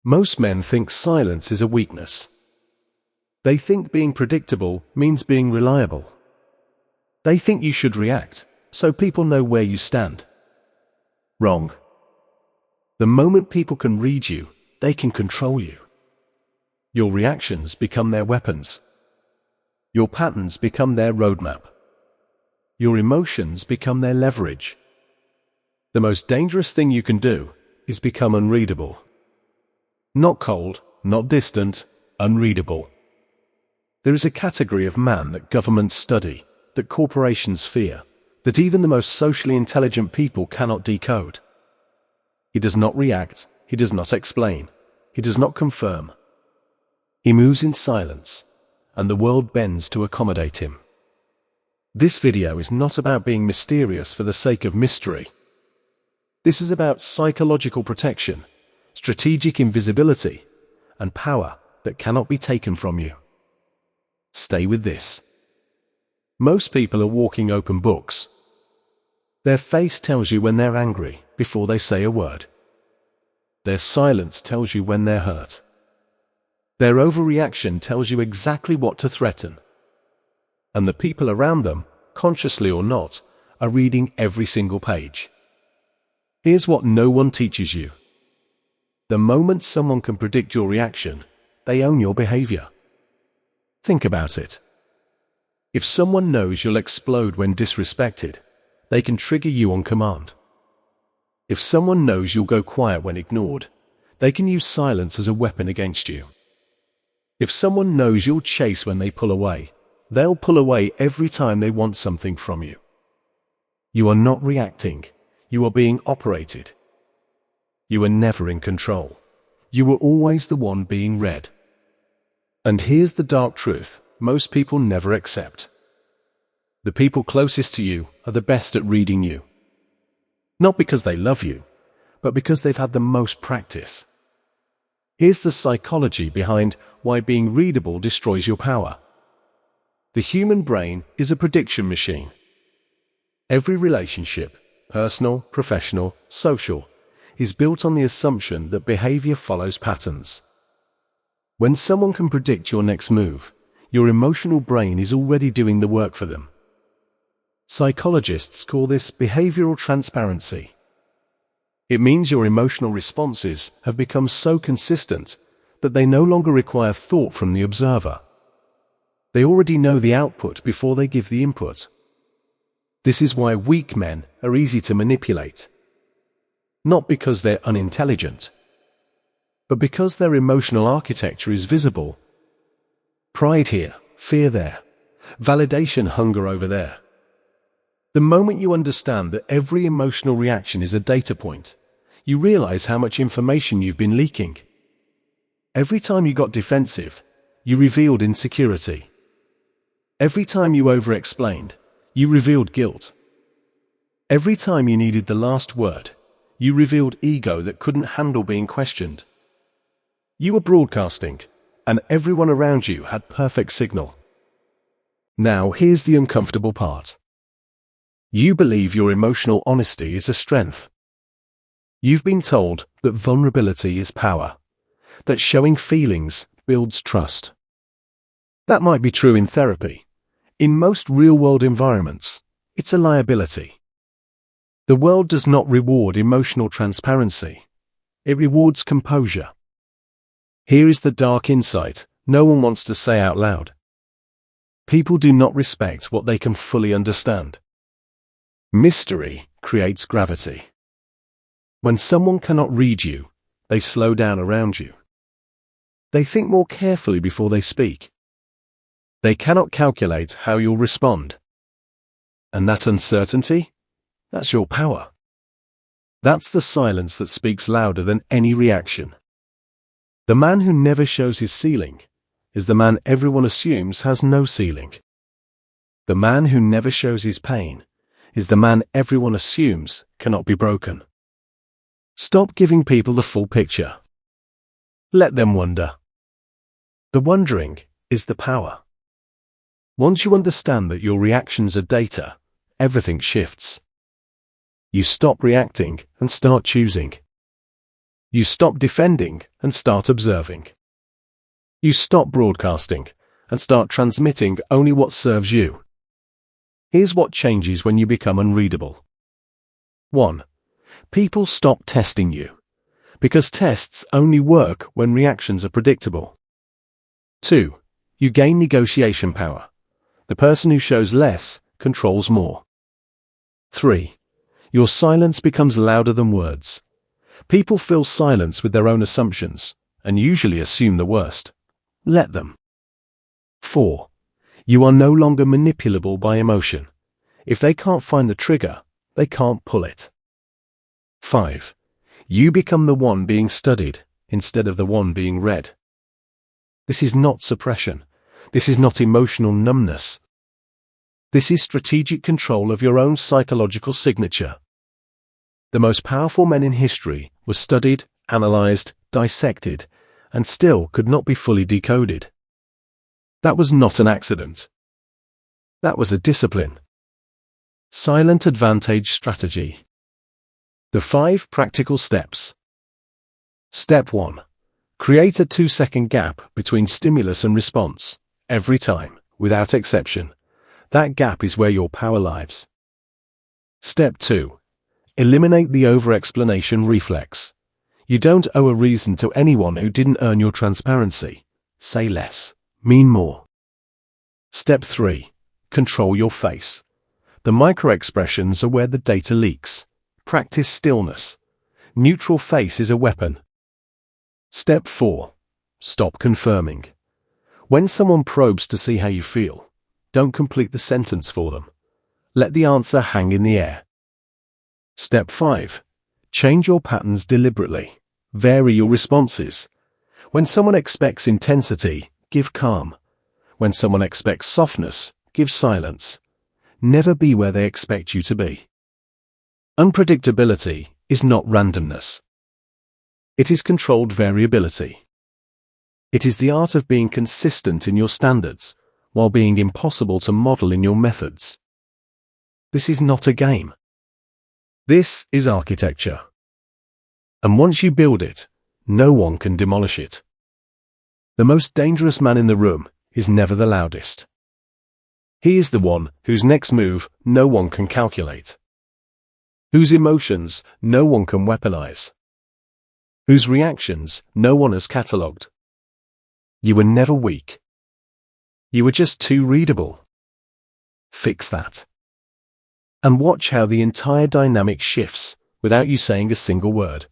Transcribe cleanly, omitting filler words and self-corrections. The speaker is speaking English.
Most men think silence is a weakness. They think being predictable means being reliable. They think you should react, so people know where you stand. Wrong. The moment people can read you, they can control you. Your reactions become their weapons. Your patterns become their roadmap. Your emotions become their leverage. The most dangerous thing you can do is become unreadable. Not cold, not distant, unreadable. There is a category of man that governments study, that corporations fear, that even the most socially intelligent people cannot decode. He does not react, he does not explain, he does not confirm. He moves in silence, and the world bends to accommodate him. This video is not about being mysterious for the sake of mystery. This is about psychological protection, strategic invisibility, and power that cannot be taken from you. Stay with this. Most people are walking open books. Their face tells you when they're angry before they say a word. Their silence tells you when they're hurt. Their overreaction tells you exactly what to threaten. And the people around them, consciously or not, are reading every single page. Here's what no one teaches you. The moment someone can predict your reaction, they own your behavior. Think about it. If someone knows you'll explode when disrespected, they can trigger you on command. If someone knows you'll go quiet when ignored, they can use silence as a weapon against you. If someone knows you'll chase when they pull away, they'll pull away every time they want something from you. You are not reacting, you are being operated. You are never in control. You are always the one being read. And here's the dark truth most people never accept. The people closest to you are the best at reading you. Not because they love you, but because they've had the most practice. Here's the psychology behind why being readable destroys your power. The human brain is a prediction machine. Every relationship, personal, professional, social, is built on the assumption that behavior follows patterns. When someone can predict your next move, your emotional brain is already doing the work for them. Psychologists call this behavioral transparency. It means your emotional responses have become so consistent that they no longer require thought from the observer. They already know the output before they give the input. This is why weak men are easy to manipulate. Not because they're unintelligent, but because their emotional architecture is visible. Pride here, fear there, validation hunger over there. The moment you understand that every emotional reaction is a data point, you realize how much information you've been leaking. Every time you got defensive, you revealed insecurity. Every time you over-explained, you revealed guilt. Every time you needed the last word, you revealed ego that couldn't handle being questioned. You were broadcasting, and everyone around you had perfect signal. Now here's the uncomfortable part. You believe your emotional honesty is a strength. You've been told that vulnerability is power, that showing feelings builds trust. That might be true in therapy. In most real-world environments, it's a liability. The world does not reward emotional transparency. It rewards composure. Here is the dark insight no one wants to say out loud. People do not respect what they can fully understand. Mystery creates gravity. When someone cannot read you, they slow down around you. They think more carefully before they speak. They cannot calculate how you'll respond. And that uncertainty? That's your power. That's the silence that speaks louder than any reaction. The man who never shows his ceiling is the man everyone assumes has no ceiling. The man who never shows his pain is the man everyone assumes cannot be broken. Stop giving people the full picture. Let them wonder. The wondering is the power. Once you understand that your reactions are data, everything shifts. You stop reacting and start choosing. You stop defending and start observing. You stop broadcasting and start transmitting only what serves you. Here's what changes when you become unreadable. 1. People stop testing you, because tests only work when reactions are predictable. 2. You gain negotiation power. The person who shows less controls more. 3. Your silence becomes louder than words. People fill silence with their own assumptions and usually assume the worst. Let them. 4. You are no longer manipulable by emotion. If they can't find the trigger, they can't pull it. 5. You become the one being studied instead of the one being read. This is not suppression. This is not emotional numbness. This is strategic control of your own psychological signature. The most powerful men in history were studied, analyzed, dissected, and still could not be fully decoded. That was not an accident. That was a discipline. Silent advantage strategy. The 5 practical steps. Step 1. Create a 2-second gap between stimulus and response, every time, without exception. That gap is where your power lies. Step 2. Eliminate the over-explanation reflex. You don't owe a reason to anyone who didn't earn your transparency. Say less, mean more. Step 3. Control your face. The micro-expressions are where the data leaks. Practice stillness. Neutral face is a weapon. Step 4. Stop confirming. When someone probes to see how you feel, don't complete the sentence for them. Let the answer hang in the air. Step 5. Change your patterns deliberately. Vary your responses. When someone expects intensity, give calm. When someone expects softness, give silence. Never be where they expect you to be. Unpredictability is not randomness. It is controlled variability. It is the art of being consistent in your standards, while being impossible to model in your methods. This is not a game. This is architecture. And once you build it, no one can demolish it. The most dangerous man in the room is never the loudest. He is the one whose next move no one can calculate, whose emotions no one can weaponize, whose reactions no one has catalogued. You were never weak. You were just too readable. Fix that. And watch how the entire dynamic shifts without you saying a single word.